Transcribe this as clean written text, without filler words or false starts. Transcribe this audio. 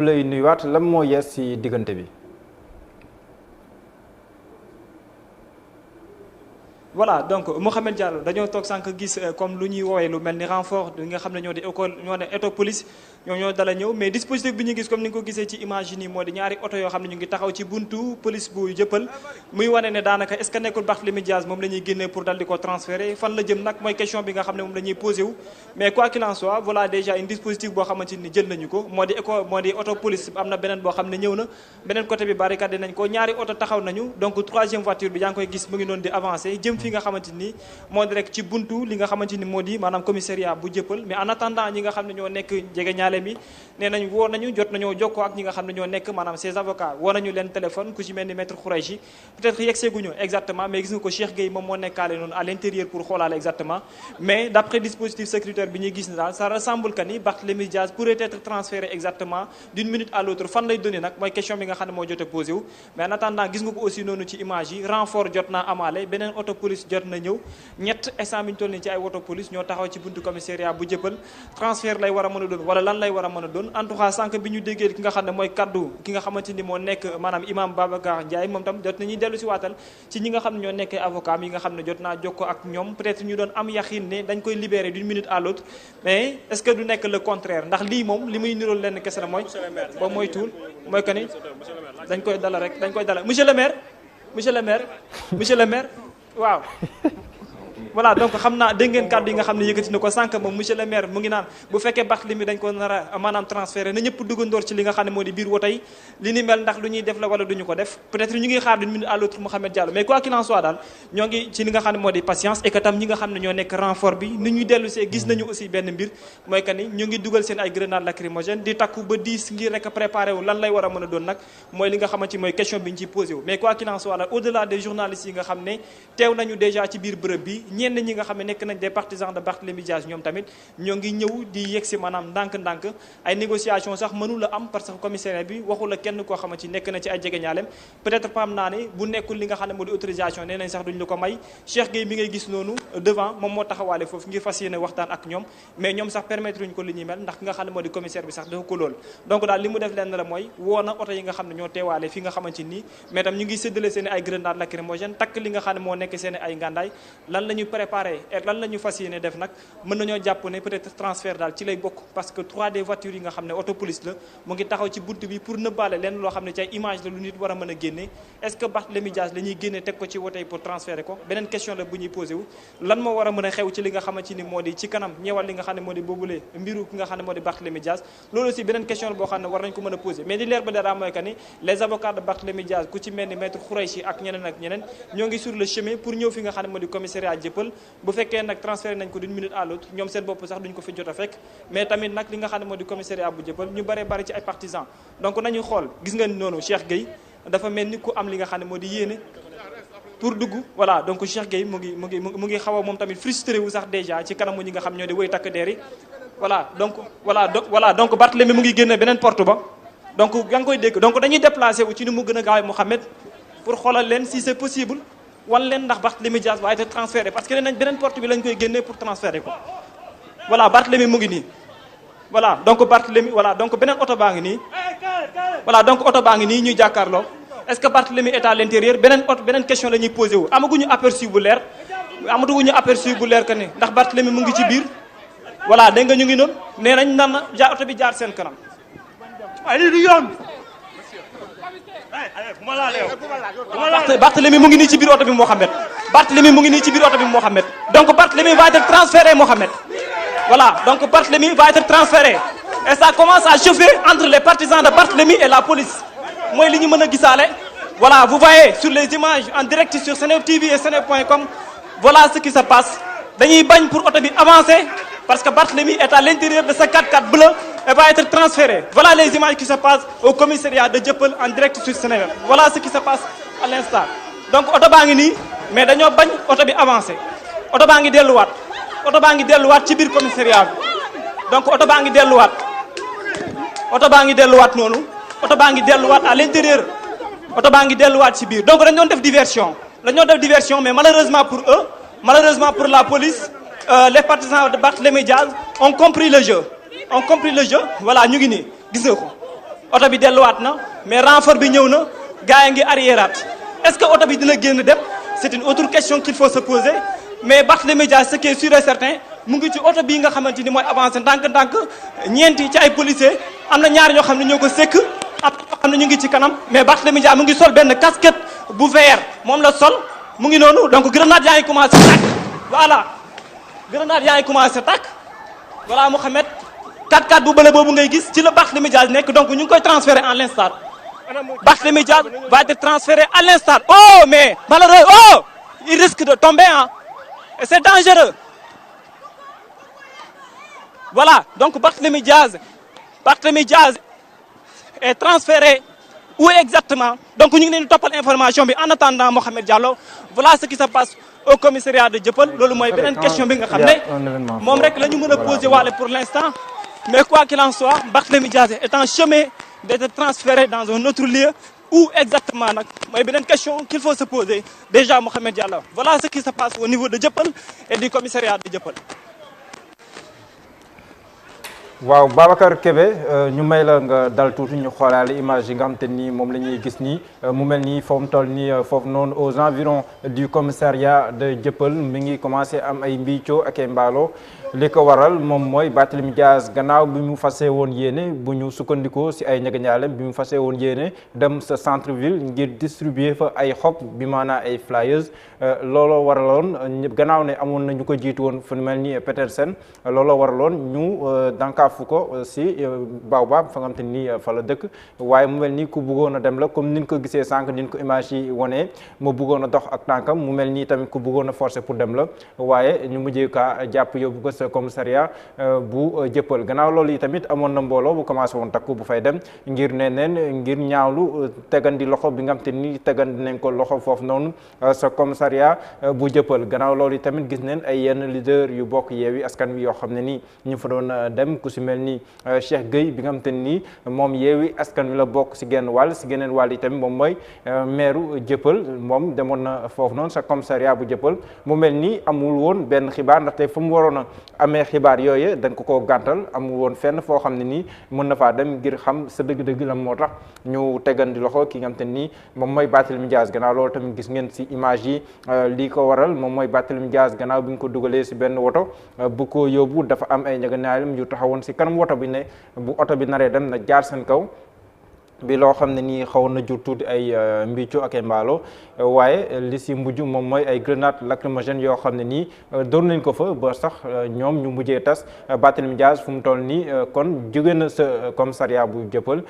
lay nuyuwaat lan moo yees ci diggante bi. voilà donc Mouhamed Diallo dañoo toog sànq gis comme lu ñuy woowee lu mel ni renfort li nga xam ne ñoo di école ñoo ne éto police ñoo dala ñëw mais dispositif bi ñu gis comme ni nga ko gisee ci image yi nii moo di ñaari oto yoo xam ne ñu ngi taxaw ci buntu police bu jëppal muy wane ne daanaka est ce que nekkul Barthélémy Dias moom la ñuy génnee pour dal di ko transférer fan la jëm nag mooy question bi nga xam ne moom la ñuy posé wu mais quoi qu'il en soit voilà déjà une dispositif boo xamante ni jël nañu ko moo di auto police am na beneen boo xam ne ñëw na beneen côté bi barricade nañ ko ñaari oto taxaw nañu donc troisième voiture bi yaa ngi koy gis mu ngi noonu di avancer jëm fi nga xamante ni moo di rek ci buntu li nga xamante ni moo di maanaam commissariat bu jëppal mais en attendant ñi nga xam ne ñoo nekk jege ñaale mi nee nañ woo nañu jot nañoo jokkoo ak ñi nga xam ne ñoo nekk maanaam ces avocats woo nañu leen téléphone ku ci mel ni maître Khouraychi peut-être yegseeguñu exactement mais gis nga ko Cheikh Gueye moom moo nekkaale noonu à l'intérieur pour xoolaale exactement mais d'après dispositif sécuritaire bi ñuy gis ne daal ça ressemble que ni Barthélémy Dias pourrait être transféré exactement d'une minute à l'autre fan lay donné nag mooy question bi nga xam ne moo jot a posé wu mais en attendant gis nga ko aussi noonu ci image yi renfort jot naa amaale beneen auto police jot na ñëw ñett instant bi ñu toll nii ci ay auto police ñoo taxaw ci buntu commissariat bu jëppal transfert lay war a mën a doon wala lan lay war a mën a doon en tout cas sànq bi ñu déggee ki nga xam ne mooy kaddu ki nga xamante ni moo nekk maanaam imam Babacar Ndiaye moom tam jot nañuy dellu si waatal ci ñi nga xam ne ñoo nekkee avocat yi nga xam ne jot naa jokkoo ak ñoom peut-être ñu doon am yaxin ne dañ koy libérer d'une minute à l'autre mais est-ce que du nekk le contraire ndax lii moom li muy nirool lenn kese la mooy ba mooy tuul mooy que ni dañ koy dala rek dañ koy dala monsieur le maire waaw voilà donc xam naa dégg ngeen kàddu yi nga xam ne yëkkati na ko sànq moom monsieur le maire mu ngi naan bu fekkee Barthélémy dañ ko nar a maanaam transféré na ñëpp duggandoor ci li nga xam ne moo di biir woto yi li ni mel ndax lu ñuy def la wala duñu ko def peut-être ñu ngi xaar d'une minute à l'autre Mouhamed Diallo mais quoi qu'il en soit daal ñoo ngi ci li nga xam ne moo di patience et que tam ñi nga xam ne ñoo nekk renfort bi ni ñuy dellu see gis nañu aussi benn mbir mooy que ni ñu ngi dugal seen ay grenades lacrymogènes di takku ba 10 ngir rek préparé wu lan lay war a mën a doon nag mooy li nga xamante mooy question bi ñu ciy posé wu mais quoi qu'il en soit daal au-delà des journalistes yi nga xam ne teew nañu déjà ci biir bërëb bi ñenn ñi nga xam ne nekk nañ des partisans de Barthélémy Dias ñoom tamit ñoo ngi ñëw di yegsi maanaam ndànk-ndànk ay négociation sax mënula am parce que commissaire bi waxu la kenn koo xamante nekk na ci ay jegeñaaleem peut-être pam naa ne bu nekkul li nga xam ne moo di autorisation nee nañ sax duñ la ko may Cheikh Gueye mi ngay gis noonu devant moom moo taxawaale foofu ngir fas yéene waxtaan ak ñoom mais ñoom sax permettre uñ ko li ñuy mel ndax ki nga xam ne moo di commissaire bi sax dafa ko lool donc daal li mu def lenn la mooy woo na oto yi nga xam ne ñoo teewaale fi nga xamante nii mais tam ñu ngi séddale seen ay grenades lacrymogènes takk li nga xam ne moo nekk seen ay ngàndaay lan la ñu préparé lan la ñu fas yéene def nag mën nañoo jàpp ne peut-être transfert daal ci lay bokk parce que 3 des voitures yi nga xam ne auto police la mu ngi taxaw ci bunt bi pour nëbbaale leen loo xam ne ci ay image la lu nit war a mën a génne est-ce que Barthélémy Dias la ñuy génne teg ko ci wote yi pour transférer ko beneen question la bu ñuy posé wu lan moo war a mën a xew ci li nga xamante ni moo di ci kanam ñeewal li nga xam ne moo di boobulee mbiru ki nga xam ne moo di Barthélémy Dias loolu aussi beneen question la boo xam ne war nañ ko mën a posé mais di leer ba dara mooy que ni les avocats de Barthélémy Dias ku ci mel ni maître Khouraychi ak ñeneen ñoo ngi sur le chemin pour ñëw fi nga xam ne moo di commissariat jëppal bu fekkee nag transféré nañ ko d'une minute à l'autre ñoom seen bopp sax duñ ko fi jot a fekk mais tamit nag li nga xam ne moo di commissariat bu jëppal ñu bari ci ay partisans donc nañu xool gis nga noonu Cheikh Gueye dafa mel ni ku am li nga xam ne moo di yéene pour dugg voilà donc Cheikh Gueye mu ngi xaw a moom tamit frustré wu sax déjà ci kanamu ñi nga xam ñoo di woy takk deer yi voilà donc Barthélémy mu ngi génne beneen porte ba donc yaa ngi koy dégg donc dañuy déplacé wu ci ni mu gën a gaawee Mouhamed pour xoolal leen si c'est possible wan leen ndax Barthélémy Dias va être transféré parce que nee nañ beneen porte bi lañ koy génnee pour transférer ko voilà Barthélémy mu ngi nii voilà donc Barthélémy voilà donc beneen oto baa ngi nii voilà donc oto baa ngi nii ñuy jàkkaarloo est-ce que Barthélémy est à l'intérieur beneen question la ñuy posé wu amaguñu aperçu bu leer que ni ndax Barthélémy mu ngi ci biir voilà dégg nga ñu ngi noonu nee nañ nan na oto bi jaar seen kanam ay lii du yoon Barthélémy mu ngi nii ci biir oto bi Mohamed Barthélémy mu ngi nii ci biir oto bi Mohamed donc Barthélémy va être transféré Mohamed voilà donc Barthélémy va être transféré et ça commence à chauffer entre les partisans de Barthélémy et la police mooy li ñu mën a gisaale voilà vous voyez sur les images en direct sur Seneweb TV et seneweb.com voilà ce qui se passe dañuy bañ pour oto bi avancer parce que Barthélémy est à l'intérieur de ce 4x4 bleu et va être transféré voilà les images qui se passent au commissariat de Dieuppeul en direct sur Seneweb voilà ce qui se passe à l'instant donc oto baa ngi nii mais dañoo bañ oto bi avancer oto baa ngi delluwaat ci biir commissariat bi donc oto baa ngi delluwaat noonu oto baa ngi delluwaat à l'intérieur oto baa ngi delluwaat ci biir donc dañu doon def diversion mais malheureusement pour eux malheureusement pour la police les partisans de Barthélémy Dias ont compris le jeu voilà ñu ngi nii gis nga ko oto bi delluwaat na mais renfort bi ñëw na gars yi ngi arriéraat est-ce que oto bi dina génn dem c'est une autre question qu'il faut se poser mais Barthélémy Dias ce qui est sûr et certain mu ngi ci oto bii nga xamante ni mooy avancé ndànk-ndànk ñeenti ci ay policiers am na ñaar ñoo xam ne ñoo ko sekk am na ñoo xam ne ñu ngi ci kanam mais Barthélémy Dias mu ngi sol benn casquette bu vert moom la sol mu ngi noonu donc grenade yaa ngi commencé tàkk voilà grenade yaa ngi commencé tàkk voilà Mouhamed 4x4 bu bële boobu ngay gis ci la Barthélémy Dias nekk donc ñu ngi koy transférer en l'instant Barthélémy Dias va être transféré à l'instant oh mais malheureux oh il risque de tomber hein et c'est dangereux voilà donc Barthélémy Dias est transféré où exactement donc ñu ngi leen di toppal information bi en attendant Mohamed Diallo voilà ce qui se passe au commissariat de Dieuppeul loolu mooy beneen question bi nga xam ne moom rek la ñu mën a poser waale pour l'instant mais quoi qu'il en soit Barthélémy Dias est en chemin d'être transféré dans un autre lieu où exactement nag mooy beneen question qu'il faut se poser déjà Mohamed Diallo voilà ce qui se passe au niveau de Dieuppeul et du commissariat de Dieuppeul. waaw Babacar Kébé ñu may la nga dal tuuti ñu xoolaale image yi nga xam te ni moom la ñuy gis nii mu mel nii foofu mu toll nii foofu noonu aux environs du commissariat de Dieuppeul mi ngi commencé am ay mbiicoo ak ay mbaalo li ko waral moom mooy Barthélémy Dias gannaaw bi mu fasee woon yéene bu ñu sukkandikoo si ay ñegeñaalem bi mu fasee woon yéene dem sa centre ville ngir distribuer fa ay xob bi maanaa ay flyers looloo waraloon gannaaw ne amoon na ñu ko jiitu woon fu mel ni Petersen looloo waraloon ñu dankaafu ko si Baobab fa nga xam te ni fa la dëkk waaye mu mel ni ku bëggoon a dem la comme ni ñu ko gisee sànq ni ñu ko image yi wonee mu bëggoon a dox ak tànkam mu mel nii tamit ku bëggoon a forcer pour dem la waaye ñu mujjee ka jàpp yóbbu ko commissariat bu Dieuppeul gannaaw loolu yi tamit amoon na mbooloo bu commencé woon takku bu fay dem ngir neneen ngir ñaawlu tegandi loxo bi nga xam te ni tegandi nañ ko loxo foofu noonu sa commissariat bu Dieuppeul gannaaw loolu yi tamit gis neen ay yenn leader yu bokk Yewwi Askan Wi yoo xam ne nii ñu fa doon dem ku si mel ni Cheikh Gueye bi nga xam te ni moom Yewwi Askan Wi la bokk si genn wàll si geneen wàll yi tamit moom mooy maire Dieuppeul moom demoon na foofu noonu sa commissariat bu Dieuppeul mu mel ni amul woon benn xibaar ndaxte fu mu waroon a amee xibaar yooyu dañ ko gàntal amul woon fenn foo xam ne nii mën na faa dem ngir xam sa dëgg-dëgg la moo tax ñu tegandi loxo ki nga xam te nii moom mooy Barthélémy Dias gannaaw loolu tamit gis ngeen si image yi lii ko waral moom mooy Barthélémy Dias gannaaw bi ñu ko dugalee si benn woto bu ko yóbbu dafa am ay njëganaayam yu taxawoon si kanam woto bi ne bu oto bi naree dem na jaar seen kaw bi loo xam ne nii xawoon na jur tuuti ay mbicco ak ay mbaalo waaye li si mujj moom mooy ay grenade lacrymogène yoo xam ne nii doon nañ ko fa ba sax ñoom ñu mujjee tas Barthélémy Dias fu mu toll nii kon jóge na sa commissariat bu Dieuppeul